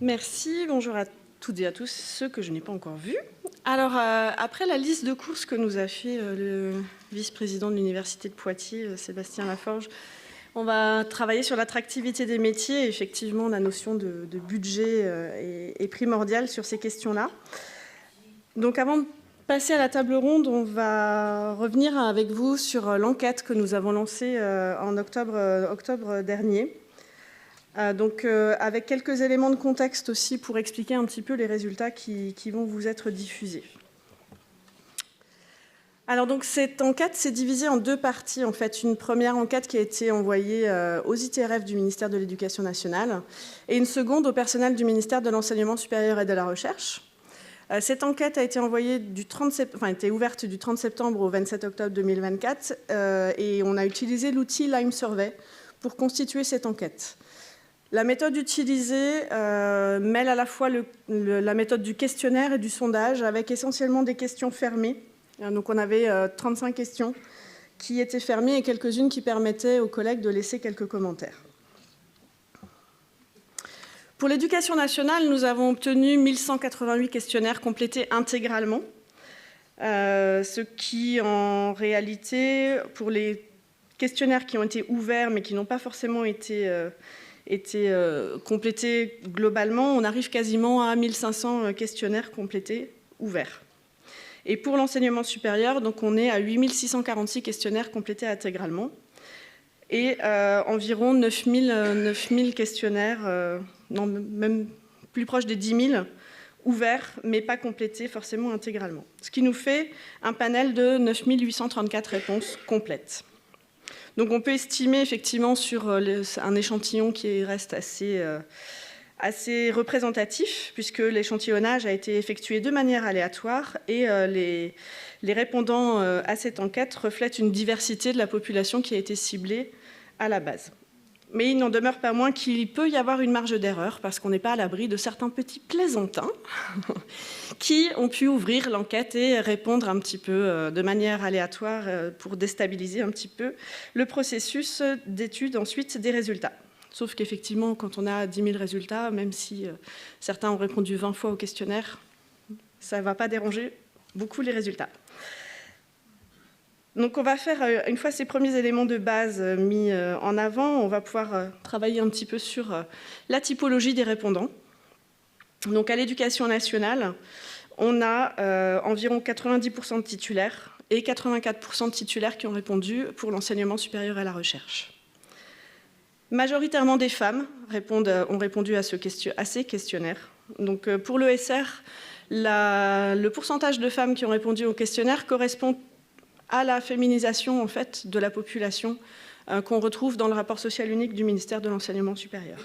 Merci, bonjour à toutes et à tous ceux que je n'ai pas encore vus. Alors, après la liste de courses que nous a fait le vice-président de l'Université de Poitiers, Sébastien Laforge, on va travailler sur l'attractivité des métiers. Effectivement, la notion de budget est primordiale sur ces questions-là. Donc, avant de passer à la table ronde, on va revenir avec vous sur l'enquête que nous avons lancée en octobre dernier. Avec quelques éléments de contexte aussi pour expliquer un petit peu les résultats qui vont vous être diffusés. Alors donc cette enquête s'est divisée en deux parties. En fait, une première enquête qui a été envoyée aux ITRF du ministère de l'Éducation nationale et une seconde au personnel du ministère de l'Enseignement supérieur et de la Recherche. Cette enquête a été été ouverte du 30 septembre au 27 octobre 2024 et on a utilisé l'outil Lime Survey pour constituer cette enquête. La méthode utilisée mêle à la fois la méthode du questionnaire et du sondage avec essentiellement des questions fermées. Donc on avait 35 questions qui étaient fermées et quelques-unes qui permettaient aux collègues de laisser quelques commentaires. Pour l'éducation nationale, nous avons obtenu 1188 questionnaires complétés intégralement, ce qui en réalité, pour les questionnaires qui ont été ouverts mais qui n'ont pas forcément été complétés globalement, on arrive quasiment à 1500 questionnaires complétés ouverts. Et pour l'enseignement supérieur, donc on est à 8646 questionnaires complétés intégralement et environ 9000 questionnaires, même plus proche des 10 000, ouverts mais pas complétés forcément intégralement. Ce qui nous fait un panel de 9834 réponses complètes. Donc on peut estimer effectivement sur un échantillon qui reste assez représentatif, puisque l'échantillonnage a été effectué de manière aléatoire et les répondants à cette enquête reflètent une diversité de la population qui a été ciblée à la base. Mais il n'en demeure pas moins qu'il peut y avoir une marge d'erreur, parce qu'on n'est pas à l'abri de certains petits plaisantins qui ont pu ouvrir l'enquête et répondre un petit peu de manière aléatoire pour déstabiliser un petit peu le processus d'étude ensuite des résultats. Sauf qu'effectivement, quand on a 10 000 résultats, même si certains ont répondu 20 fois au questionnaire, ça ne va pas déranger beaucoup les résultats. Donc on va faire, une fois ces premiers éléments de base mis en avant, on va pouvoir travailler un petit peu sur la typologie des répondants. Donc à l'éducation nationale, on a environ 90% de titulaires et 84% de titulaires qui ont répondu pour l'enseignement supérieur et la recherche. Majoritairement des femmes ont répondu à ces questionnaires. Donc pour l'ESR, le pourcentage de femmes qui ont répondu au questionnaire correspond à la féminisation en fait, de la population qu'on retrouve dans le rapport social unique du ministère de l'Enseignement supérieur.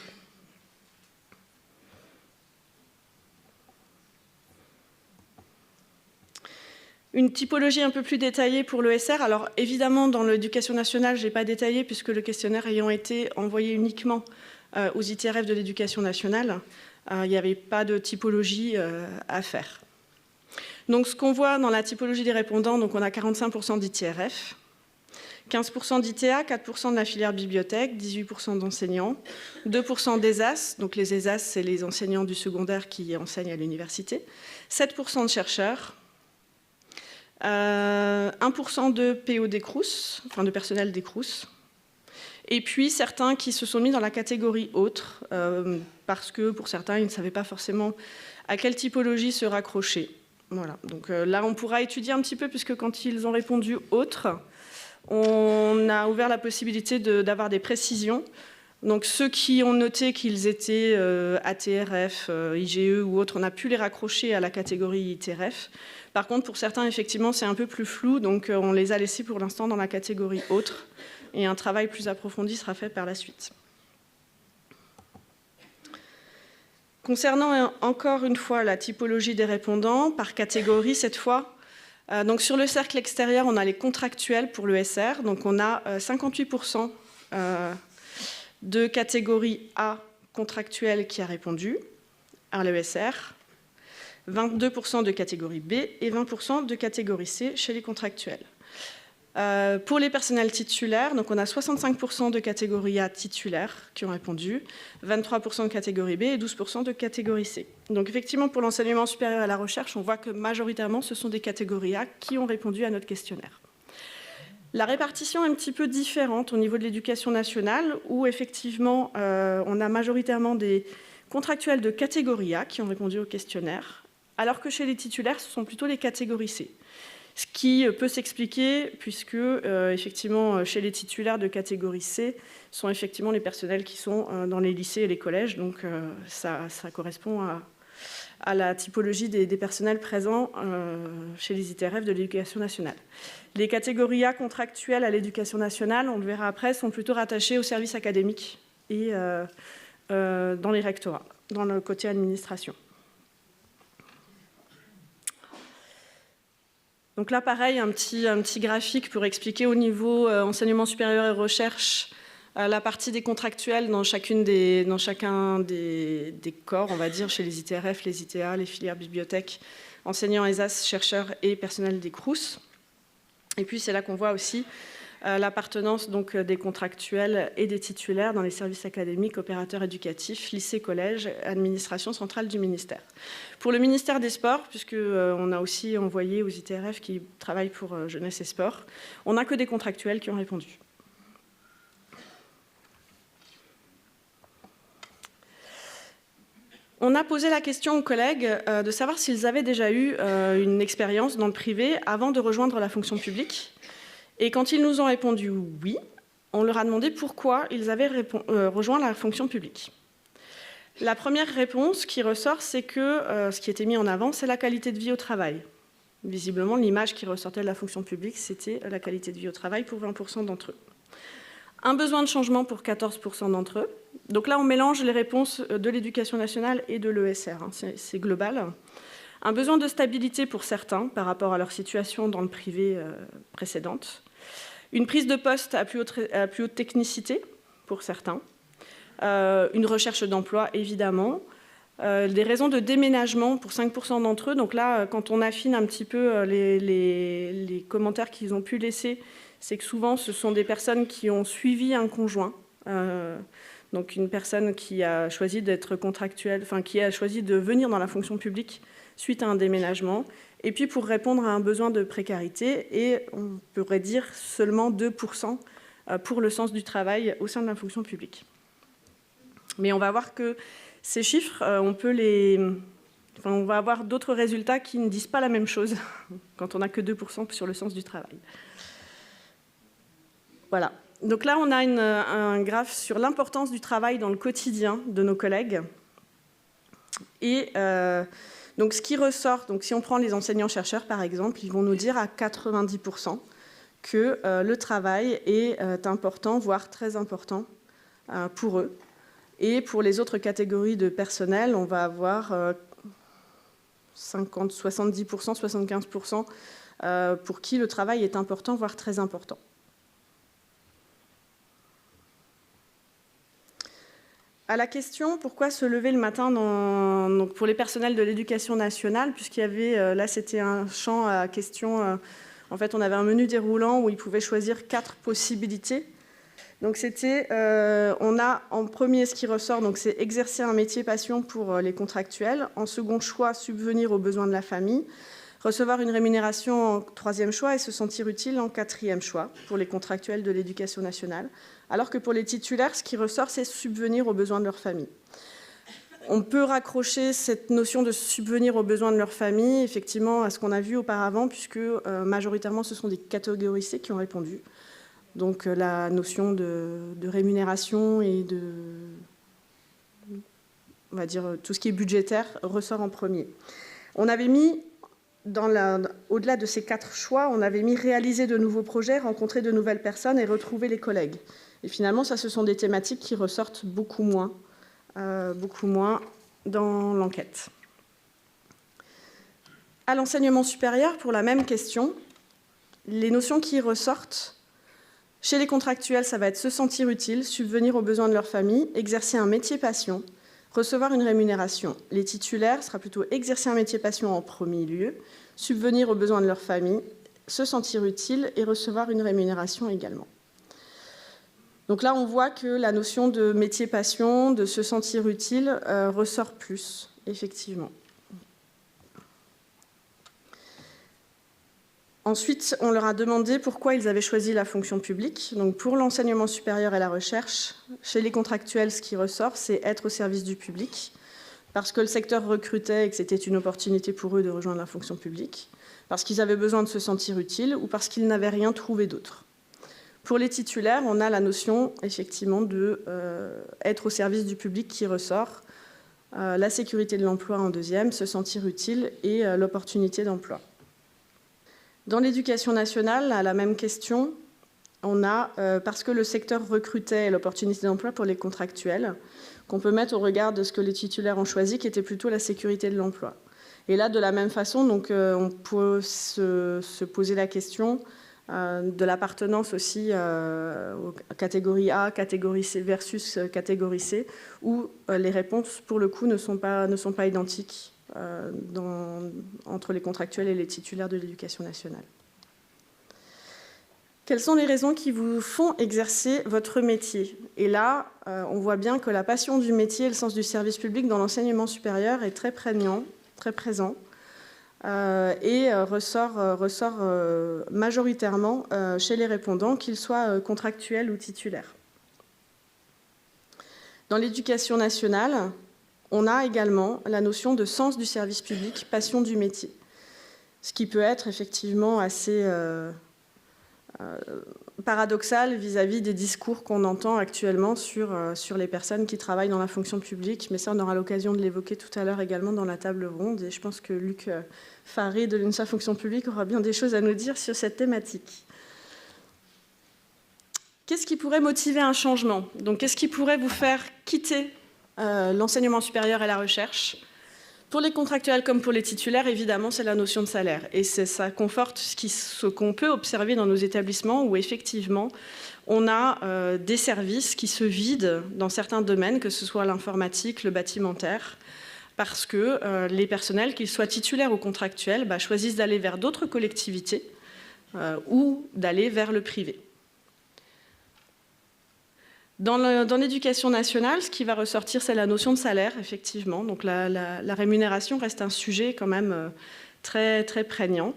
Une typologie un peu plus détaillée pour l'ESR. Alors évidemment, dans l'éducation nationale, je n'ai pas détaillé puisque le questionnaire ayant été envoyé uniquement aux ITRF de l'éducation nationale, il n'y avait pas de typologie à faire. Donc ce qu'on voit dans la typologie des répondants, donc on a 45% d'ITRF, 15% d'ITA, 4% de la filière bibliothèque, 18% d'enseignants, 2% d'ESAS, donc les ESAS, c'est les enseignants du secondaire qui enseignent à l'université, 7% de chercheurs, 1% de PO des Crous, enfin de personnel des Crous, et puis certains qui se sont mis dans la catégorie autre, parce que pour certains, ils ne savaient pas forcément à quelle typologie se raccrocher. Voilà. Donc là, on pourra étudier un petit peu, puisque quand ils ont répondu autre, on a ouvert la possibilité d'avoir des précisions. Donc ceux qui ont noté qu'ils étaient ATRF, IGE ou autres, on a pu les raccrocher à la catégorie ITRF. Par contre, pour certains, effectivement, c'est un peu plus flou, donc on les a laissés pour l'instant dans la catégorie autre, et un travail plus approfondi sera fait par la suite. Concernant encore une fois la typologie des répondants, par catégorie cette fois, donc sur le cercle extérieur, on a les contractuels pour l'ESR, donc on a 58% de catégorie A contractuelle qui a répondu à l'ESR, 22% de catégorie B et 20% de catégorie C chez les contractuels. Pour les personnels titulaires, donc on a 65% de catégorie A titulaires qui ont répondu, 23% de catégorie B et 12% de catégorie C. Donc effectivement, pour l'enseignement supérieur et à la recherche, on voit que majoritairement, ce sont des catégories A qui ont répondu à notre questionnaire. La répartition est un petit peu différente au niveau de l'éducation nationale, où effectivement, on a majoritairement des contractuels de catégorie A qui ont répondu au questionnaire, alors que chez les titulaires, ce sont plutôt les catégories C. Ce qui peut s'expliquer puisque, effectivement, chez les titulaires de catégorie C, sont effectivement les personnels qui sont dans les lycées et les collèges. Donc, ça correspond à la typologie des personnels présents chez les ITRF de l'éducation nationale. Les catégories A contractuelles à l'éducation nationale, on le verra après, sont plutôt rattachées aux services académiques et dans les rectorats, dans le côté administration. Donc là, pareil, un petit graphique pour expliquer au niveau enseignement supérieur et recherche la partie des contractuels dans chacun des corps, on va dire, chez les ITRF, les ITA, les filières bibliothèques, enseignants ESAS, chercheurs et personnel des CROUS. Et puis c'est là qu'on voit aussi l'appartenance donc des contractuels et des titulaires dans les services académiques, opérateurs éducatifs, lycées, collèges, administration centrale du ministère. Pour le ministère des Sports, puisqu'on a aussi envoyé aux ITRF qui travaillent pour Jeunesse et Sport, on n'a que des contractuels qui ont répondu. On a posé la question aux collègues de savoir s'ils avaient déjà eu une expérience dans le privé avant de rejoindre la fonction publique. Et quand ils nous ont répondu oui, on leur a demandé pourquoi ils avaient rejoint la fonction publique. La première réponse qui ressort, c'est que ce qui était mis en avant, c'est la qualité de vie au travail. Visiblement, l'image qui ressortait de la fonction publique, c'était la qualité de vie au travail pour 20% d'entre eux. Un besoin de changement pour 14% d'entre eux. Donc là, on mélange les réponses de l'éducation nationale et de l'ESR, hein, c'est global. Un besoin de stabilité pour certains par rapport à leur situation dans le privé précédente. Une prise de poste à plus haute technicité pour certains. Une recherche d'emploi, évidemment. Des raisons de déménagement pour 5% d'entre eux. Donc là, quand on affine un petit peu les commentaires qu'ils ont pu laisser, c'est que souvent, ce sont des personnes qui ont suivi un conjoint. Donc une personne qui a choisi d'être contractuelle, enfin qui a choisi de venir dans la fonction publique suite à un déménagement. Et puis pour répondre à un besoin de précarité, et on pourrait dire seulement 2% pour le sens du travail au sein de la fonction publique. Mais on va voir que ces chiffres, on va avoir d'autres résultats qui ne disent pas la même chose quand on n'a que 2% sur le sens du travail. Voilà. Donc là, on a un graphe sur l'importance du travail dans le quotidien de nos collègues. Et donc ce qui ressort, donc si on prend les enseignants-chercheurs par exemple, ils vont nous dire à 90% que le travail est important, voire très important pour eux. Et pour les autres catégories de personnel, on va avoir 50, 70%, 75% pour qui le travail est important, voire très important. À la question pourquoi se lever le matin donc pour les personnels de l'éducation nationale, puisqu'il y avait, là c'était un champ à question, en fait on avait un menu déroulant où ils pouvaient choisir 4 possibilités. Donc c'était, on a en premier ce qui ressort, donc c'est exercer un métier passion pour les contractuels. En second choix, subvenir aux besoins de la famille. Recevoir une rémunération en 3e choix et se sentir utile en 4e choix pour les contractuels de l'éducation nationale. Alors que pour les titulaires, ce qui ressort, c'est subvenir aux besoins de leur famille. On peut raccrocher cette notion de subvenir aux besoins de leur famille, effectivement, à ce qu'on a vu auparavant, puisque majoritairement, ce sont des catégories C qui ont répondu. Donc la notion de rémunération et de, on va dire, tout ce qui est budgétaire ressort en premier. On avait mis, au-delà de ces 4 choix, on avait mis réaliser de nouveaux projets, rencontrer de nouvelles personnes et retrouver les collègues. Et finalement, ça, ce sont des thématiques qui ressortent beaucoup moins dans l'enquête. À l'enseignement supérieur, pour la même question, les notions qui ressortent, chez les contractuels, ça va être se sentir utile, subvenir aux besoins de leur famille, exercer un métier passion, recevoir une rémunération. Les titulaires, ce sera plutôt exercer un métier passion en premier lieu, subvenir aux besoins de leur famille se sentir utile et recevoir une rémunération également. Donc là, on voit que la notion de métier passion, de se sentir utile, ressort plus, effectivement. Ensuite, on leur a demandé pourquoi ils avaient choisi la fonction publique. Donc pour l'enseignement supérieur et la recherche, chez les contractuels, ce qui ressort, c'est être au service du public, parce que le secteur recrutait et que c'était une opportunité pour eux de rejoindre la fonction publique, parce qu'ils avaient besoin de se sentir utiles ou parce qu'ils n'avaient rien trouvé d'autre. Pour les titulaires, on a la notion effectivement d'être au service du public qui ressort, la sécurité de l'emploi en deuxième, se sentir utile et l'opportunité d'emploi. Dans l'éducation nationale, à la même question, on a, parce que le secteur recrutait l'opportunité d'emploi pour les contractuels, qu'on peut mettre au regard de ce que les titulaires ont choisi, qui était plutôt la sécurité de l'emploi. Et là, de la même façon, donc, on peut se poser la question de l'appartenance aussi aux catégories A, catégorie C versus catégorie C, où les réponses, pour le coup, ne sont pas identiques entre les contractuels et les titulaires de l'éducation nationale. Quelles sont les raisons qui vous font exercer votre métier? Et là, on voit bien que la passion du métier et le sens du service public dans l'enseignement supérieur est très prégnant, très présent, et ressort majoritairement chez les répondants, qu'ils soient contractuels ou titulaires. Dans l'éducation nationale, on a également la notion de sens du service public, passion du métier, ce qui peut être effectivement assez paradoxal vis-à-vis des discours qu'on entend actuellement sur les personnes qui travaillent dans la fonction publique, mais ça on aura l'occasion de l'évoquer tout à l'heure également dans la table ronde, et je pense que Luc Faré de l'UNSA Fonction publique aura bien des choses à nous dire sur cette thématique. Qu'est-ce qui pourrait motiver un changement? Donc, qu'est-ce qui pourrait vous faire quitter l'enseignement supérieur et la recherche? Pour les contractuels comme pour les titulaires, évidemment, c'est la notion de salaire. Et ça conforte ce qu'on peut observer dans nos établissements où, effectivement, on a des services qui se vident dans certains domaines, que ce soit l'informatique, le bâtimentaire, parce que les personnels, qu'ils soient titulaires ou contractuels, choisissent d'aller vers d'autres collectivités ou d'aller vers le privé. Dans l'éducation nationale, ce qui va ressortir, c'est la notion de salaire, effectivement. Donc la rémunération reste un sujet quand même très, très prégnant.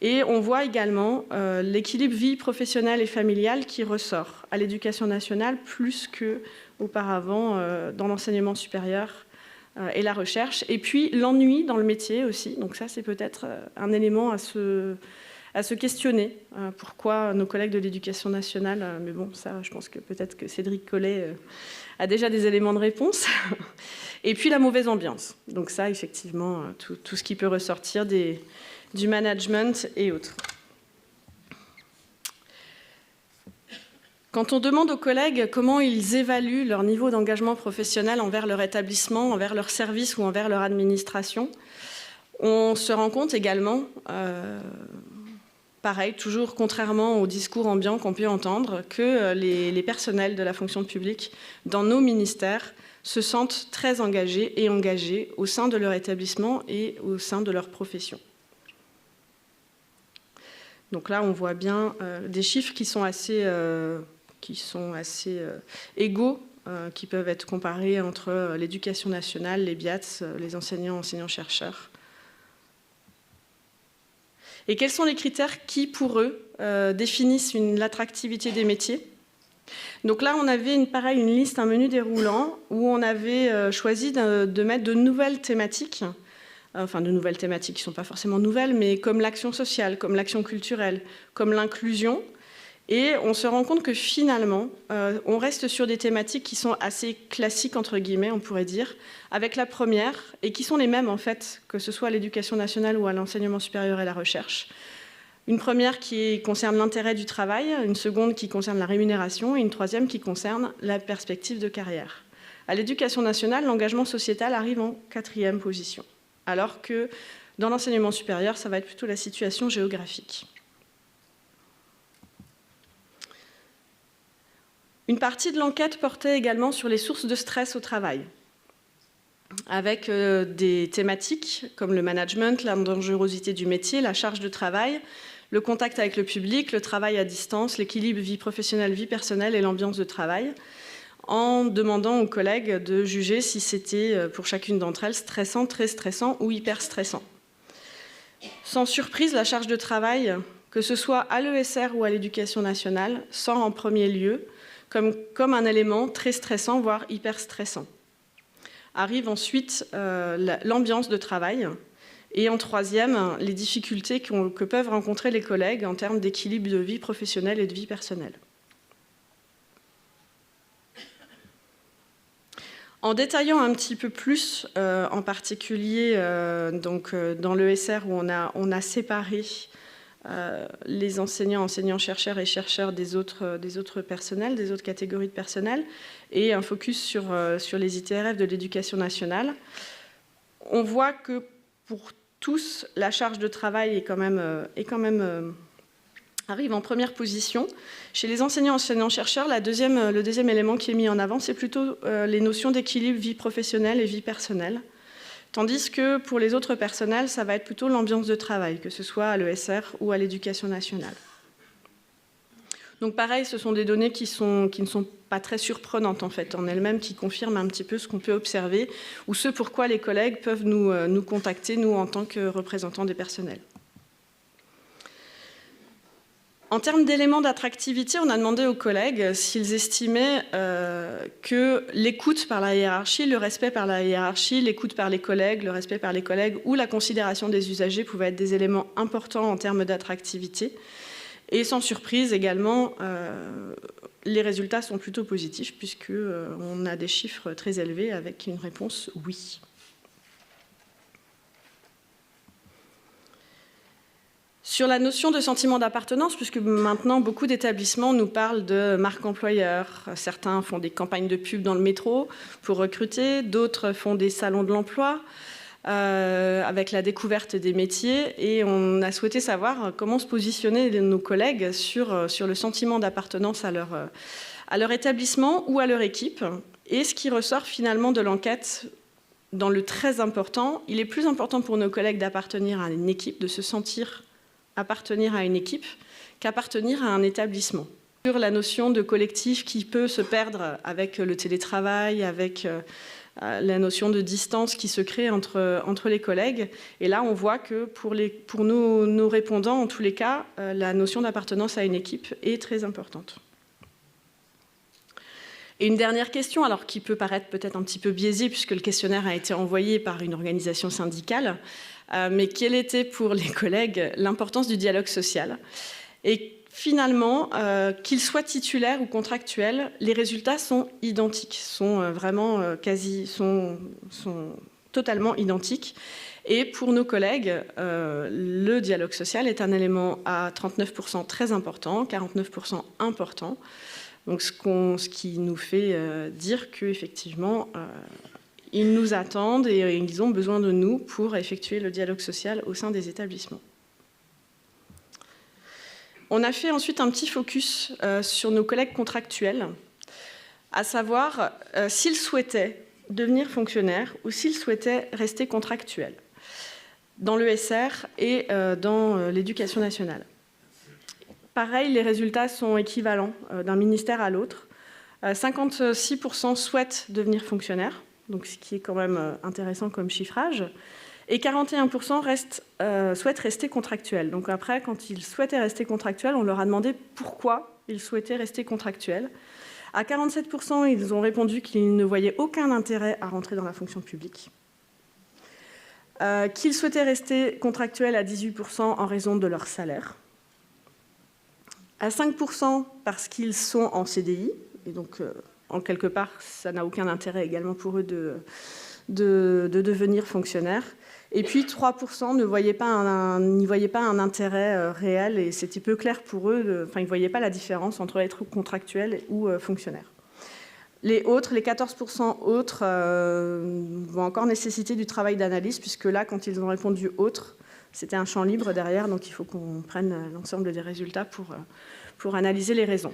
Et on voit également l'équilibre vie professionnelle et familiale qui ressort à l'éducation nationale plus qu'auparavant dans l'enseignement supérieur et la recherche. Et puis l'ennui dans le métier aussi. Donc ça, c'est peut-être un élément à se questionner. Pourquoi nos collègues de l'éducation nationale, mais bon, ça, je pense que peut-être que Cédric Collet a déjà des éléments de réponse. Et puis la mauvaise ambiance. Donc ça, effectivement, tout ce qui peut ressortir du management et autres. Quand on demande aux collègues comment ils évaluent leur niveau d'engagement professionnel envers leur établissement, envers leur service ou envers leur administration, on se rend compte également, pareil, toujours contrairement au discours ambiant qu'on peut entendre, que les personnels de la fonction publique dans nos ministères se sentent très engagés au sein de leur établissement et au sein de leur profession. Donc là, on voit bien des chiffres qui sont assez égaux, qui peuvent être comparés entre l'éducation nationale, les BIATS, les enseignants-chercheurs. Et quels sont les critères qui, pour eux, définissent l'attractivité des métiers? Donc là, on avait une liste, un menu déroulant, où on avait choisi de mettre de nouvelles thématiques, enfin de nouvelles thématiques qui ne sont pas forcément nouvelles, mais comme l'action sociale, comme l'action culturelle, comme l'inclusion. Et on se rend compte que finalement, on reste sur des thématiques qui sont assez classiques, entre guillemets, on pourrait dire, avec la première, et qui sont les mêmes en fait, que ce soit à l'éducation nationale ou à l'enseignement supérieur et la recherche. Une première qui concerne l'intérêt du travail, une seconde qui concerne la rémunération, et une troisième qui concerne la perspective de carrière. À l'éducation nationale, l'engagement sociétal arrive en 4e position, alors que dans l'enseignement supérieur, ça va être plutôt la situation géographique. Une partie de l'enquête portait également sur les sources de stress au travail, avec des thématiques comme le management, la dangerosité du métier, la charge de travail, le contact avec le public, le travail à distance, l'équilibre vie professionnelle, vie personnelle et l'ambiance de travail, en demandant aux collègues de juger si c'était pour chacune d'entre elles stressant, très stressant ou hyper stressant. Sans surprise, la charge de travail, que ce soit à l'ESR ou à l'Éducation nationale, sort en premier lieu comme un élément très stressant, voire hyper stressant. Arrive ensuite l'ambiance de travail et en troisième, les difficultés que peuvent rencontrer les collègues en termes d'équilibre de vie professionnelle et de vie personnelle. En détaillant un petit peu plus, en particulier dans l'ESR où on a séparé les enseignants-chercheurs et chercheurs des autres personnels, des autres catégories de personnel, et un focus sur les ITRF de l'Éducation nationale, on voit que pour tous, la charge de travail est quand même arrive en première position. Chez les enseignants-chercheurs, le deuxième élément qui est mis en avant, c'est plutôt les notions d'équilibre vie professionnelle et vie personnelle. Tandis que pour les autres personnels, ça va être plutôt l'ambiance de travail, que ce soit à l'ESR ou à l'Éducation nationale. Donc pareil, ce sont des données qui ne sont pas très surprenantes en fait, en elles-mêmes, qui confirment un petit peu ce qu'on peut observer, ou ce pourquoi les collègues peuvent nous contacter, nous, en tant que représentants des personnels. En termes d'éléments d'attractivité, on a demandé aux collègues s'ils estimaient que l'écoute par la hiérarchie, le respect par la hiérarchie, l'écoute par les collègues, le respect par les collègues ou la considération des usagers pouvaient être des éléments importants en termes d'attractivité. Et sans surprise également, les résultats sont plutôt positifs puisqu'on a des chiffres très élevés avec une réponse « oui ». Sur la notion de sentiment d'appartenance, puisque maintenant beaucoup d'établissements nous parlent de marque employeur. Certains font des campagnes de pub dans le métro pour recruter, d'autres font des salons de l'emploi avec la découverte des métiers. Et on a souhaité savoir comment se positionner nos collègues sur le sentiment d'appartenance à leur établissement ou à leur équipe. Et ce qui ressort finalement de l'enquête, dans le très important, il est plus important pour nos collègues d'appartenir à une équipe, de se sentir appartenir à une équipe qu'appartenir à un établissement. Sur la notion de collectif qui peut se perdre avec le télétravail, avec la notion de distance qui se crée entre les collègues. Et là, on voit que pour nos répondants, en tous les cas, la notion d'appartenance à une équipe est très importante. Et une dernière question, alors qui peut paraître peut-être un petit peu biaisée puisque le questionnaire a été envoyé par une organisation syndicale, mais quelle était pour les collègues l'importance du dialogue social? Et finalement, qu'ils soient titulaires ou contractuels, les résultats sont identiques, sont vraiment sont totalement identiques. Et pour nos collègues, le dialogue social est un élément à 39% très important, 49% important. Donc ce qui nous fait dire qu'effectivement, ils nous attendent et ils ont besoin de nous pour effectuer le dialogue social au sein des établissements. On a fait ensuite un petit focus sur nos collègues contractuels, à savoir s'ils souhaitaient devenir fonctionnaires ou s'ils souhaitaient rester contractuels dans l'ESR et dans l'Éducation nationale. Pareil, les résultats sont équivalents d'un ministère à l'autre. 56% souhaitent devenir fonctionnaires, donc ce qui est quand même intéressant comme chiffrage, et 41% souhaitent rester contractuels. Donc après, quand ils souhaitaient rester contractuels, on leur a demandé pourquoi ils souhaitaient rester contractuels. À 47%, ils ont répondu qu'ils ne voyaient aucun intérêt à rentrer dans la fonction publique. Qu'ils souhaitaient rester contractuels à 18% en raison de leur salaire. À 5% parce qu'ils sont en CDI, et donc en quelque part, ça n'a aucun intérêt également pour eux de devenir fonctionnaires. Et puis 3% n'y voyaient pas un intérêt réel, et c'était peu clair pour eux, ils ne voyaient pas la différence entre être contractuel ou fonctionnaire. Les 14% autres vont encore nécessiter du travail d'analyse, puisque là, quand ils ont répondu « autre », c'était un champ libre derrière, donc il faut qu'on prenne l'ensemble des résultats pour analyser les raisons.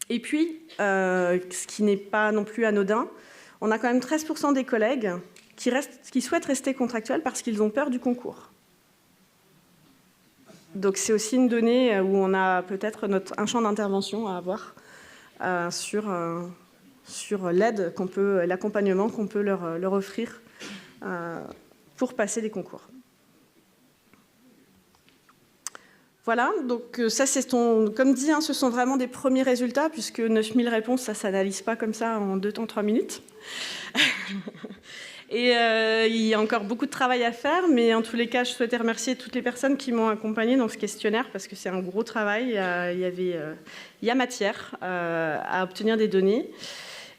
Et puis, ce qui n'est pas non plus anodin, on a quand même 13% des collègues qui souhaitent rester contractuels parce qu'ils ont peur du concours. Donc c'est aussi une donnée où on a peut-être un champ d'intervention à avoir sur l'aide l'accompagnement qu'on peut leur offrir pour passer des concours. Voilà, donc ça c'est comme dit, ce sont vraiment des premiers résultats, puisque 9000 réponses, ça ne s'analyse pas comme ça en 2 temps, 3 minutes. Et il y a encore beaucoup de travail à faire, mais en tous les cas, je souhaitais remercier toutes les personnes qui m'ont accompagnée dans ce questionnaire, parce que c'est un gros travail, il y a matière à obtenir des données.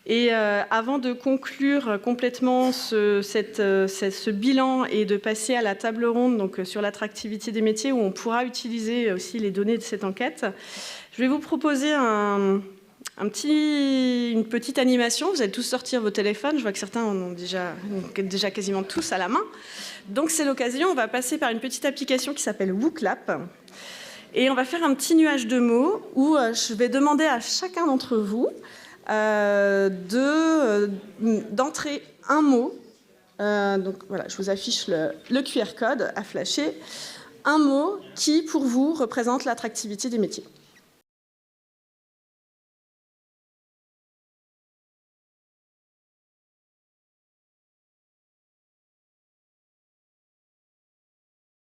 Et avant de conclure complètement ce bilan et de passer à la table ronde donc, sur l'attractivité des métiers, où on pourra utiliser aussi les données de cette enquête, je vais vous proposer une petite animation. Vous allez tous sortir vos téléphones. Je vois que certains en ont déjà quasiment tous à la main. Donc c'est l'occasion, on va passer par une petite application qui s'appelle WooClap. Et on va faire un petit nuage de mots où je vais demander à chacun d'entre vous d'entrer un mot. Donc voilà, je vous affiche le QR code à flasher. Un mot qui, pour vous, représente l'attractivité des métiers.